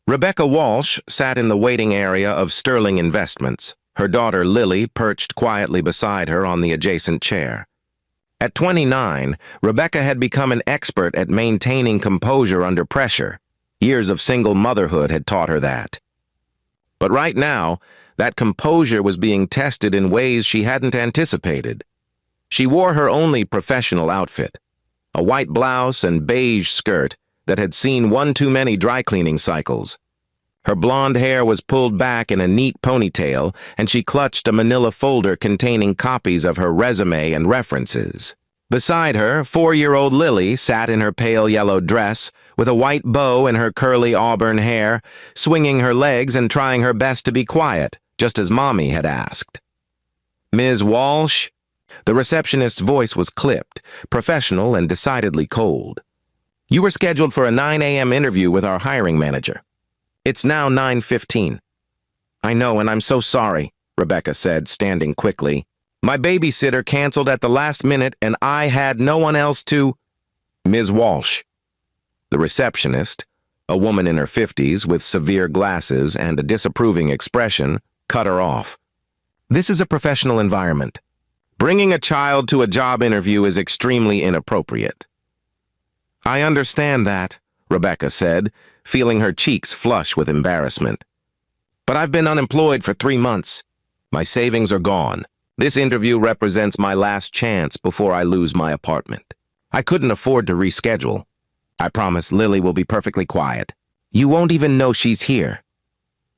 Rebecca Walsh sat in the waiting area of Sterling Investments, her daughter Lily perched quietly beside her on the adjacent chair. At 29, Rebecca had become an expert at maintaining composure under pressure. Years of single motherhood had taught her that. But right now, that composure was being tested in ways she hadn't anticipated. She wore her only professional outfit, a white blouse and beige skirt that had seen one too many dry cleaning cycles. Her blonde hair was pulled back in a neat ponytail, and she clutched a manila folder containing copies of her resume and references. Beside her, 4-year-old Lily sat in her pale yellow dress, with a white bow in her curly auburn hair, swinging her legs and trying her best to be quiet, just as Mommy had asked. "Ms. Walsh?" The receptionist's voice was clipped, professional and decidedly cold. "You were scheduled for a 9 a.m. interview with our hiring manager. It's now 9:15. "I know, and I'm so sorry," Rebecca said, standing quickly. "My babysitter canceled at the last minute, and I had no one else to—" "Ms. Walsh." The receptionist, a woman in her 50s with severe glasses and a disapproving expression, cut her off. "This is a professional environment. Bringing a child to a job interview is extremely inappropriate." "I understand that," Rebecca said, feeling her cheeks flush with embarrassment. "But I've been unemployed for 3 months. My savings are gone. This interview represents my last chance before I lose my apartment. I couldn't afford to reschedule. I promise Lily will be perfectly quiet. You won't even know she's here."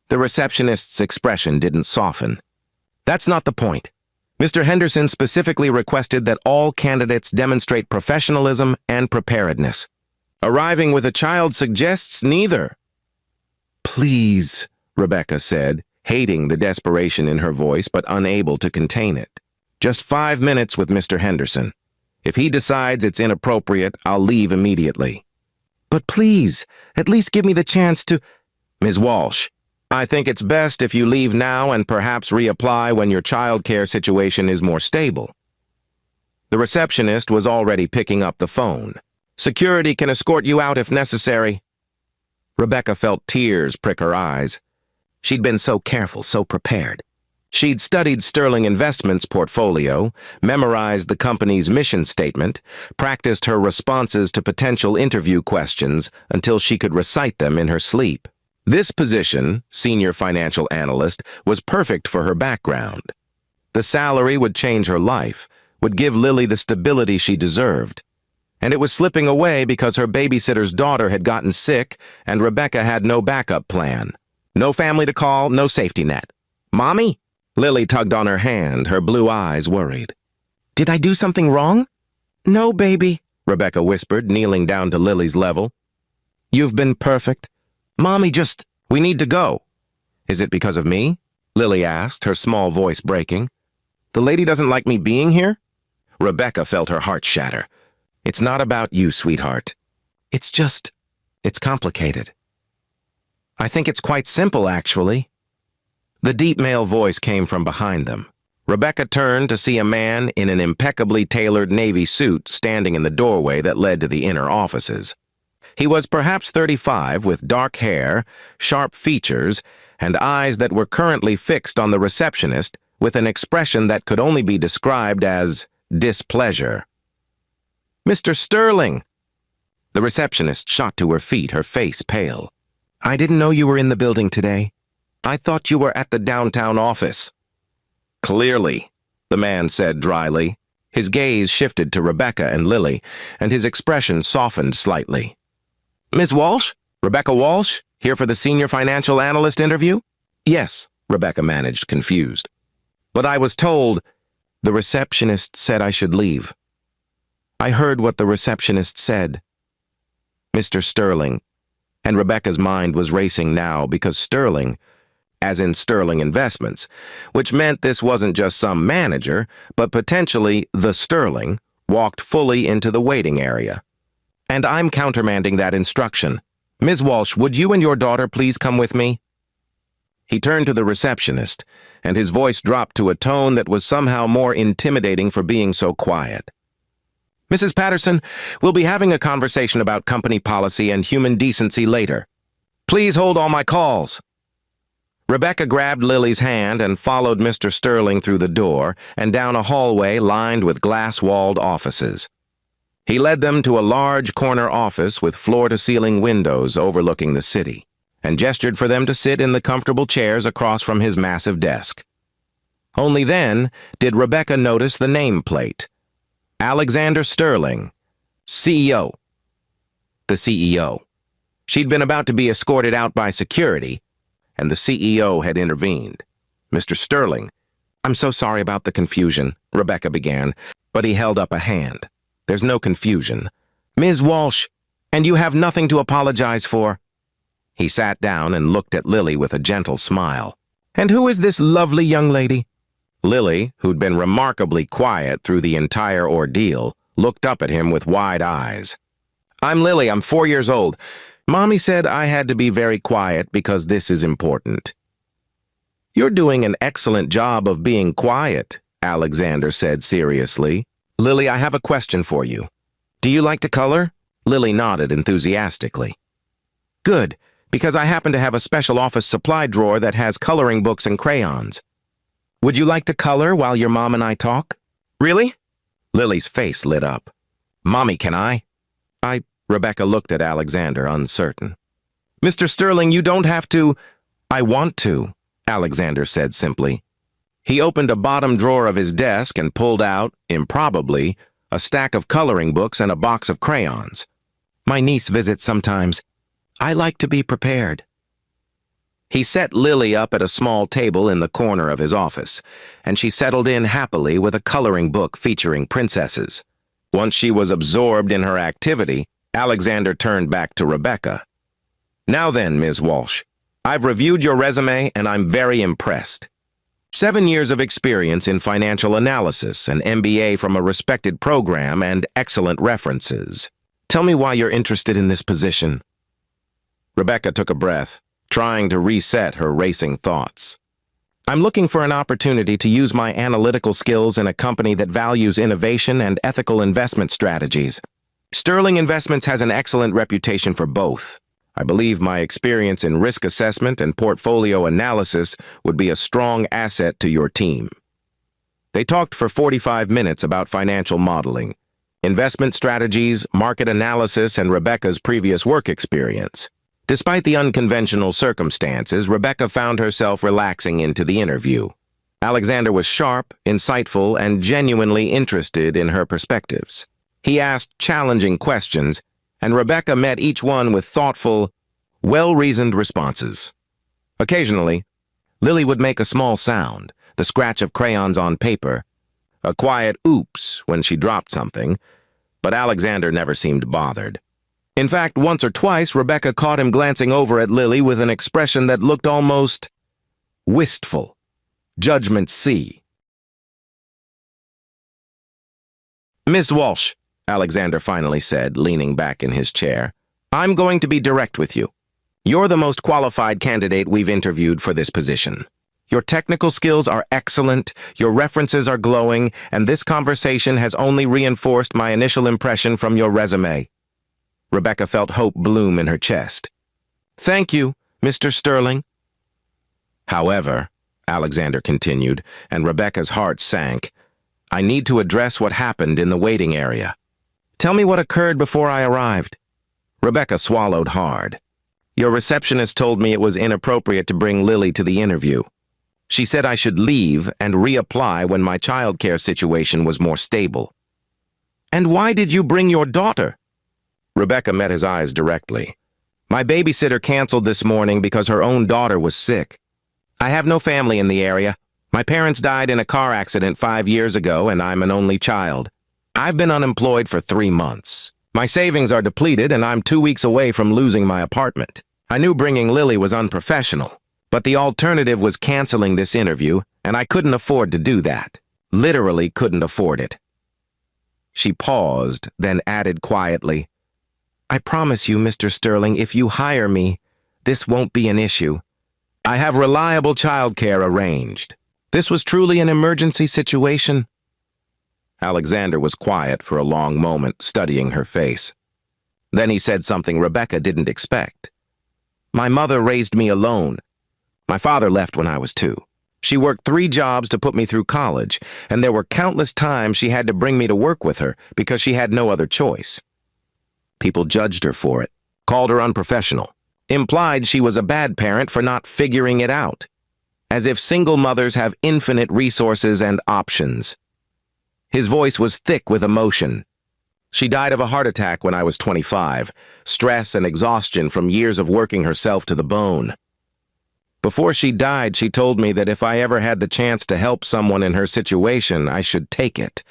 The receptionist's expression didn't soften. "That's not the point. Mr. Henderson specifically requested that all candidates demonstrate professionalism and preparedness. Arriving with a child suggests neither." "Please," Rebecca said, hating the desperation in her voice but unable to contain it. "Just 5 minutes with Mr. Henderson. If he decides it's inappropriate, I'll leave immediately." "But please, at least give me the chance to—" "Ms. Walsh, I think it's best if you leave now and perhaps reapply when your childcare situation is more stable." The receptionist was already picking up the phone. "Security can escort you out if necessary." Rebecca felt tears prick her eyes. She'd been so careful, so prepared. She'd studied Sterling Investments' portfolio, memorized the company's mission statement, practiced her responses to potential interview questions until she could recite them in her sleep. This position, senior financial analyst, was perfect for her background. The salary would change her life, would give Lily the stability she deserved. And it was slipping away because her babysitter's daughter had gotten sick and Rebecca had no backup plan. No family to call, no safety net. "Mommy?" Lily tugged on her hand, her blue eyes worried. "Did I do something wrong?" "No, baby," Rebecca whispered, kneeling down to Lily's level. "You've been perfect. Mommy we need to go." "Is it because of me?" Lily asked, her small voice breaking. "The lady doesn't like me being here?" Rebecca felt her heart shatter. "It's not about you, sweetheart. It's complicated." "I think it's quite simple, actually." The deep male voice came from behind them. Rebecca turned to see a man in an impeccably tailored navy suit standing in the doorway that led to the inner offices. He was perhaps 35, with dark hair, sharp features, and eyes that were currently fixed on the receptionist with an expression that could only be described as displeasure. "Mr. Sterling!" The receptionist shot to her feet, her face pale. "I didn't know you were in the building today. I thought you were at the downtown office." "Clearly," the man said dryly. His gaze shifted to Rebecca and Lily, and his expression softened slightly. "Ms. Walsh? Rebecca Walsh? Here for the senior financial analyst interview?" "Yes," Rebecca managed, confused. "But I was told—" The receptionist said I should leave. I heard what the receptionist said. "Mr. Sterling," and Rebecca's mind was racing now because Sterling, as in Sterling Investments, which meant this wasn't just some manager, but potentially the Sterling, walked fully into the waiting area. "And I'm countermanding that instruction. Ms. Walsh, would you and your daughter please come with me?" He turned to the receptionist, and his voice dropped to a tone that was somehow more intimidating for being so quiet. "Mrs. Patterson, we'll be having a conversation about company policy and human decency later." Please hold all my calls. Rebecca grabbed Lily's hand and followed Mr. Sterling through the door and down a hallway lined with glass-walled offices. He led them to a large corner office with floor-to-ceiling windows overlooking the city, and gestured for them to sit in the comfortable chairs across from his massive desk. Only then did Rebecca notice the nameplate. Alexander Sterling, CEO. The CEO. She'd been about to be escorted out by security, and the CEO had intervened. Mr. Sterling, I'm so sorry about the confusion, Rebecca began, but he held up a hand. There's no confusion. Ms. Walsh, and you have nothing to apologize for. He sat down and looked at Lily with a gentle smile. And who is this lovely young lady? Lily, who'd been remarkably quiet through the entire ordeal, looked up at him with wide eyes. I'm Lily, I'm 4 years old. Mommy said I had to be very quiet because this is important. You're doing an excellent job of being quiet, Alexander said seriously. Lily, I have a question for you. Do you like to color? Lily nodded enthusiastically. Good, because I happen to have a special office supply drawer that has coloring books and crayons. Would you like to color while your mom and I talk? Really? Lily's face lit up. Mommy, can I? Rebecca looked at Alexander, uncertain. Mr. Sterling, you don't have to. I want to, Alexander said simply. He opened a bottom drawer of his desk and pulled out, improbably, a stack of coloring books and a box of crayons. My niece visits sometimes. I like to be prepared. He set Lily up at a small table in the corner of his office, and she settled in happily with a coloring book featuring princesses. Once she was absorbed in her activity, Alexander turned back to Rebecca. Now then, Ms. Walsh, I've reviewed your resume and I'm very impressed. 7 years of experience in financial analysis, an MBA from a respected program, and excellent references. Tell me why you're interested in this position. Rebecca took a breath, trying to reset her racing thoughts. I'm looking for an opportunity to use my analytical skills in a company that values innovation and ethical investment strategies. Sterling Investments has an excellent reputation for both. I believe my experience in risk assessment and portfolio analysis would be a strong asset to your team. They talked for 45 minutes about financial modeling, investment strategies, market analysis, and Rebecca's previous work experience. Despite the unconventional circumstances, Rebecca found herself relaxing into the interview. Alexander was sharp, insightful, and genuinely interested in her perspectives. He asked challenging questions, and Rebecca met each one with thoughtful, well-reasoned responses. Occasionally, Lily would make a small sound, the scratch of crayons on paper, a quiet oops when she dropped something, but Alexander never seemed bothered. In fact, once or twice, Rebecca caught him glancing over at Lily with an expression that looked almost wistful. Judgment C. Miss Walsh, Alexander finally said, leaning back in his chair, I'm going to be direct with you. You're the most qualified candidate we've interviewed for this position. Your technical skills are excellent, your references are glowing, and this conversation has only reinforced my initial impression from your resume. Rebecca felt hope bloom in her chest. Thank you, Mr. Sterling. However, Alexander continued, and Rebecca's heart sank, I need to address what happened in the waiting area. Tell me what occurred before I arrived. Rebecca swallowed hard. Your receptionist told me it was inappropriate to bring Lily to the interview. She said I should leave and reapply when my childcare situation was more stable. And why did you bring your daughter? Rebecca met his eyes directly. My babysitter canceled this morning because her own daughter was sick. I have no family in the area. My parents died in a car accident 5 years ago, and I'm an only child. I've been unemployed for 3 months. My savings are depleted, and I'm 2 weeks away from losing my apartment. I knew bringing Lily was unprofessional, but the alternative was canceling this interview, and I couldn't afford to do that. Literally couldn't afford it. She paused, then added quietly, I promise you, Mr. Sterling, if you hire me, this won't be an issue. I have reliable childcare arranged. This was truly an emergency situation. Alexander was quiet for a long moment, studying her face. Then he said something Rebecca didn't expect. My mother raised me alone. My father left when I was 2. She worked 3 jobs to put me through college, and there were countless times she had to bring me to work with her because she had no other choice. People judged her for it, called her unprofessional, implied she was a bad parent for not figuring it out, as if single mothers have infinite resources and options. His voice was thick with emotion. She died of a heart attack when I was 25, stress and exhaustion from years of working herself to the bone. Before she died, she told me that if I ever had the chance to help someone in her situation, I should take it.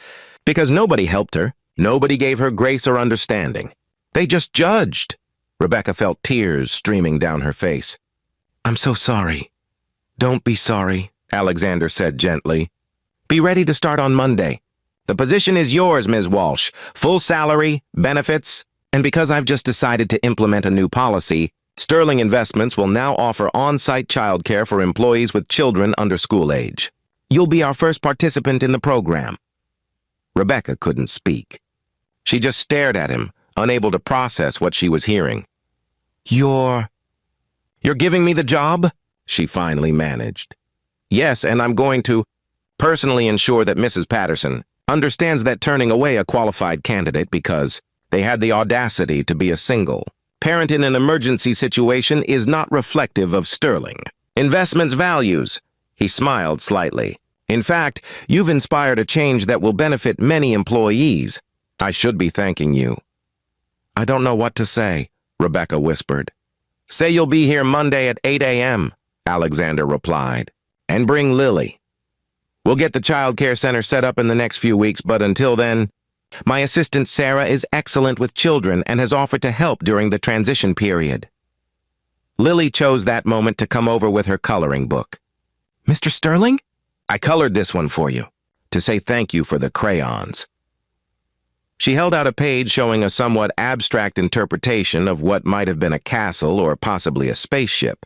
Because nobody helped her, nobody gave her grace or understanding. They just judged. Rebecca felt tears streaming down her face. "I'm so sorry." "Don't be sorry," Alexander said gently. "Be ready to start on Monday. The position is yours, Ms. Walsh. Full salary, benefits, and because I've just decided to implement a new policy, Sterling Investments will now offer on-site childcare for employees with children under school age. You'll be our first participant in the program." Rebecca couldn't speak. She just stared at him, unable to process what she was hearing. You're giving me the job?" she finally managed. "Yes, and I'm going to personally ensure that Mrs. Patterson understands that turning away a qualified candidate because they had the audacity to be a single parent in an emergency situation is not reflective of Sterling Investments' values." He smiled slightly. "In fact, you've inspired a change that will benefit many employees. I should be thanking you." "I don't know what to say," Rebecca whispered. "Say you'll be here Monday at 8 a.m., Alexander replied. "And bring Lily. We'll get the child care center set up in the next few weeks, but until then, my assistant Sarah is excellent with children and has offered to help during the transition period." Lily chose that moment to come over with her coloring book. "Mr. Sterling? I colored this one for you, to say thank you for the crayons." She held out a page showing a somewhat abstract interpretation of what might have been a castle or possibly a spaceship,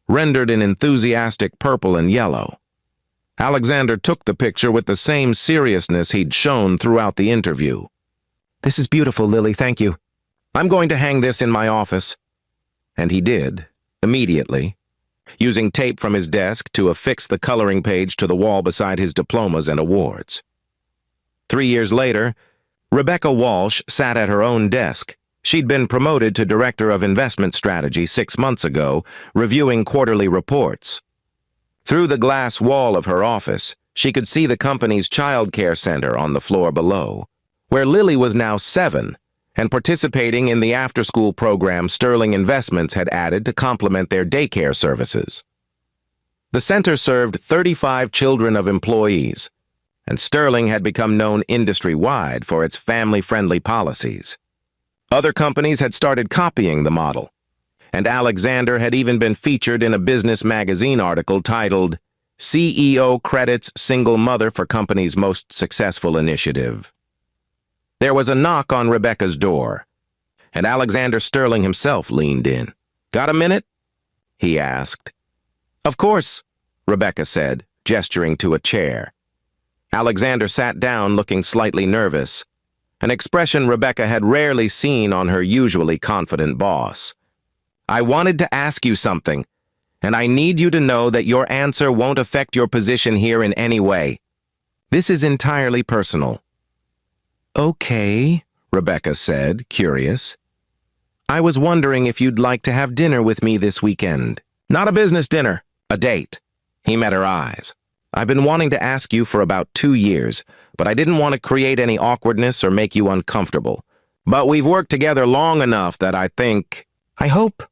rendered in enthusiastic purple and yellow. Alexander took the picture with the same seriousness he'd shown throughout the interview. "This is beautiful, Lily, thank you. I'm going to hang this in my office." And he did, immediately, using tape from his desk to affix the coloring page to the wall beside his diplomas and awards. 3 years later, Rebecca Walsh sat at her own desk. She'd been promoted to Director of Investment Strategy 6 months ago, reviewing quarterly reports. Through the glass wall of her office, she could see the company's child care center on the floor below, where Lily was now 7 and participating in the after-school program Sterling Investments had added to complement their daycare services. The center served 35 children of employees, and Sterling had become known industry-wide for its family-friendly policies. Other companies had started copying the model, and Alexander had even been featured in a business magazine article titled, "CEO Credits Single Mother for Company's Most Successful Initiative." There was a knock on Rebecca's door, and Alexander Sterling himself leaned in. "Got a minute?" he asked. "Of course," Rebecca said, gesturing to a chair. Alexander sat down looking slightly nervous, an expression Rebecca had rarely seen on her usually confident boss. "I wanted to ask you something, and I need you to know that your answer won't affect your position here in any way. This is entirely personal." "Okay," Rebecca said, curious. "I was wondering if you'd like to have dinner with me this weekend." "Not a business dinner, a date." He met her eyes. "I've been wanting to ask you for about 2 years, but I didn't want to create any awkwardness or make you uncomfortable. But we've worked together long enough that I hope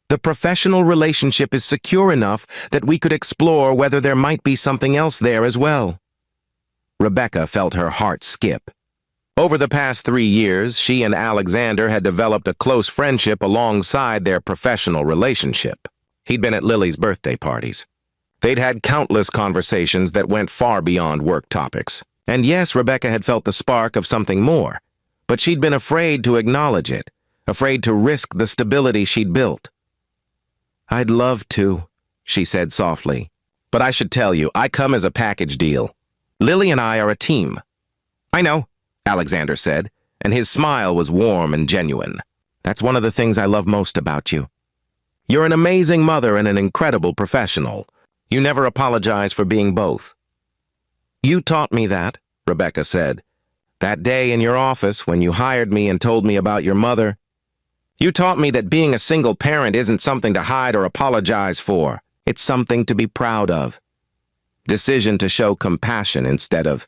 the professional relationship is secure enough that we could explore whether there might be something else there as well." Rebecca felt her heart skip. Over the past 3 years, she and Alexander had developed a close friendship alongside their professional relationship. He'd been at Lily's birthday parties. They'd had countless conversations that went far beyond work topics. And yes, Rebecca had felt the spark of something more, but she'd been afraid to acknowledge it, afraid to risk the stability she'd built. "I'd love to," she said softly. "But I should tell you, I come as a package deal. Lily and I are a team." "I know," Alexander said, and his smile was warm and genuine. "That's one of the things I love most about you." You're an amazing mother and an incredible professional. You never apologize for being both. You taught me that, Rebecca said. That day in your office when you hired me and told me about your mother. You taught me that being a single parent isn't something to hide or apologize for. It's something to be proud of. Decision to show compassion instead of...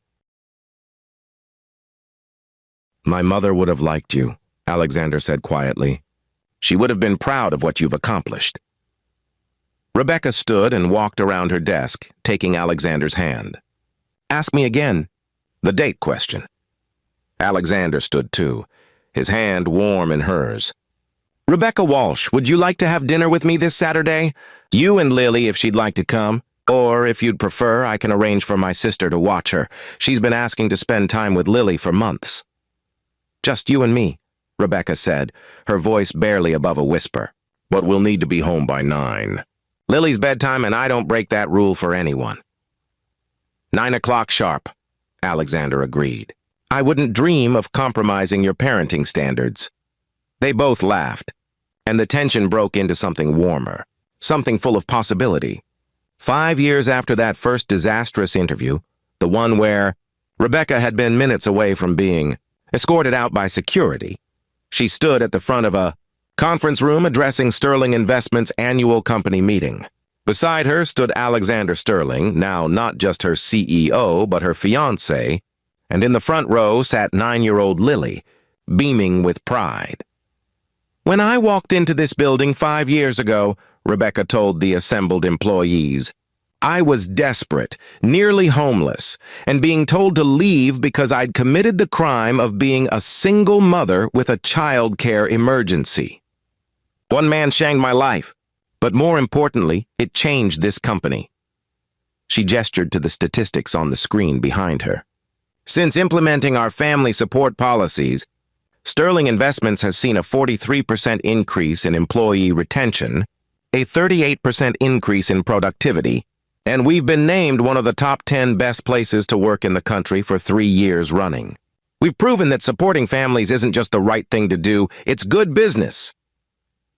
My mother would have liked you, Alexander said quietly. She would have been proud of what you've accomplished. Rebecca stood and walked around her desk, taking Alexander's hand. Ask me again. The date question. Alexander stood too, his hand warm in hers. Rebecca Walsh, would you like to have dinner with me this Saturday? You and Lily if she'd like to come. Or if you'd prefer, I can arrange for my sister to watch her. She's been asking to spend time with Lily for months. Just you and me, Rebecca said, her voice barely above a whisper. But we'll need to be home by 9. Lily's bedtime and I don't break that rule for anyone. 9 o'clock sharp, Alexander agreed. I wouldn't dream of compromising your parenting standards. They both laughed, and the tension broke into something warmer, something full of possibility. 5 years after that first disastrous interview, the one where Rebecca had been minutes away from being escorted out by security, she stood at the front of a conference room addressing Sterling Investments' annual company meeting. Beside her stood Alexander Sterling, now not just her CEO, but her fiancé, and in the front row sat 9-year-old Lily, beaming with pride. When I walked into this building 5 years ago, Rebecca told the assembled employees, I was desperate, nearly homeless, and being told to leave because I'd committed the crime of being a single mother with a child care emergency. One man shanked my life, but more importantly, it changed this company. She gestured to the statistics on the screen behind her. Since implementing our family support policies, Sterling Investments has seen a 43% increase in employee retention, a 38% increase in productivity, and we've been named one of the top 10 best places to work in the country for 3 years running. We've proven that supporting families isn't just the right thing to do, it's good business.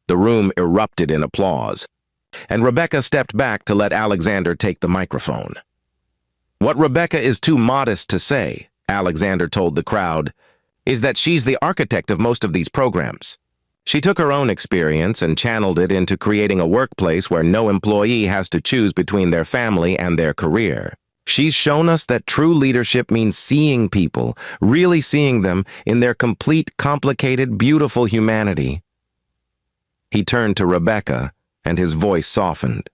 The room erupted in applause, and Rebecca stepped back to let Alexander take the microphone. What Rebecca is too modest to say, Alexander told the crowd, is that she's the architect of most of these programs. She took her own experience and channeled it into creating a workplace where no employee has to choose between their family and their career. She's shown us that true leadership means seeing people, really seeing them in their complete, complicated, beautiful humanity. He turned to Rebecca, and his voice softened.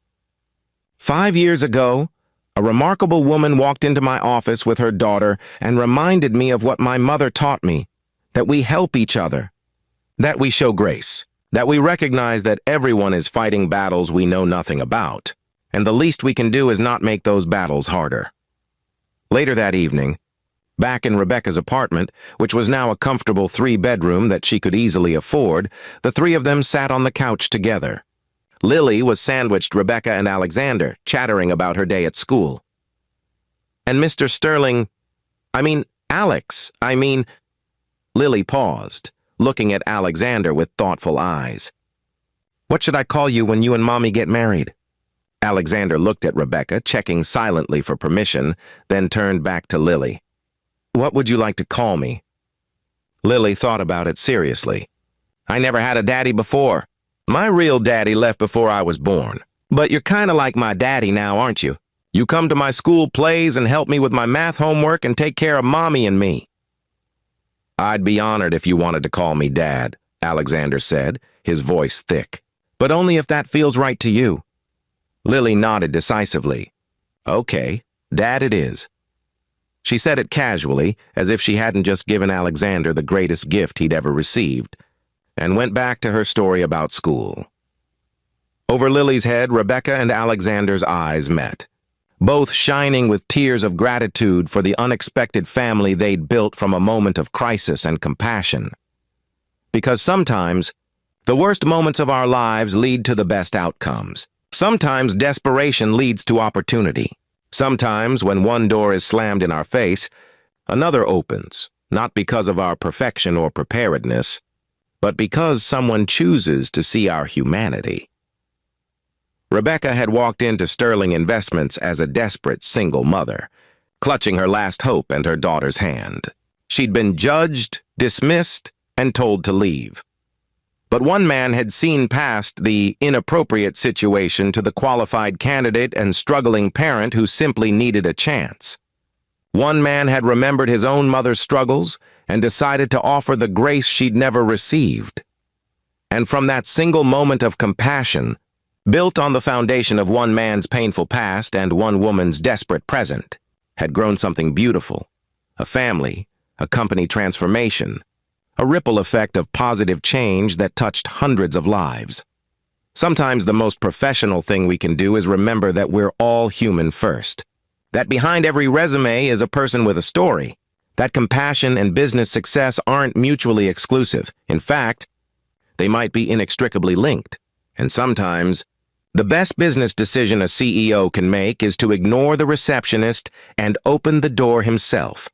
5 years ago, a remarkable woman walked into my office with her daughter and reminded me of what my mother taught me, that we help each other, that we show grace, that we recognize that everyone is fighting battles we know nothing about, and the least we can do is not make those battles harder. Later that evening, back in Rebecca's apartment, which was now a comfortable 3-bedroom that she could easily afford, the 3 of them sat on the couch together. Lily was sandwiched Rebecca and Alexander, chattering about her day at school. And Mr. Sterling, Alex, Lily paused, looking at Alexander with thoughtful eyes. What should I call you when you and Mommy get married? Alexander looked at Rebecca, checking silently for permission, then turned back to Lily. What would you like to call me? Lily thought about it seriously. I never had a daddy before. My real daddy left before I was born. But you're kind of like my daddy now, aren't you? You come to my school plays and help me with my math homework and take care of Mommy and me. I'd be honored if you wanted to call me Dad, Alexander said, his voice thick. But only if that feels right to you. Lily nodded decisively. Okay, Dad it is. She said it casually, as if she hadn't just given Alexander the greatest gift he'd ever received, and went back to her story about school. Over Lily's head, Rebecca and Alexander's eyes met, both shining with tears of gratitude for the unexpected family they'd built from a moment of crisis and compassion. Because sometimes, the worst moments of our lives lead to the best outcomes. Sometimes desperation leads to opportunity. Sometimes, when one door is slammed in our face, another opens, not because of our perfection or preparedness, but because someone chooses to see our humanity. Rebecca had walked into Sterling Investments as a desperate single mother, clutching her last hope and her daughter's hand. She'd been judged, dismissed, and told to leave. But one man had seen past the inappropriate situation to the qualified candidate and struggling parent who simply needed a chance. One man had remembered his own mother's struggles and decided to offer the grace she'd never received. And from that single moment of compassion, built on the foundation of one man's painful past and one woman's desperate present, had grown something beautiful, a family, a company transformation, a ripple effect of positive change that touched hundreds of lives. Sometimes the most professional thing we can do is remember that we're all human first, that behind every resume is a person with a story, that compassion and business success aren't mutually exclusive. In fact, they might be inextricably linked. And sometimes, the best business decision a CEO can make is to ignore the receptionist and open the door himself.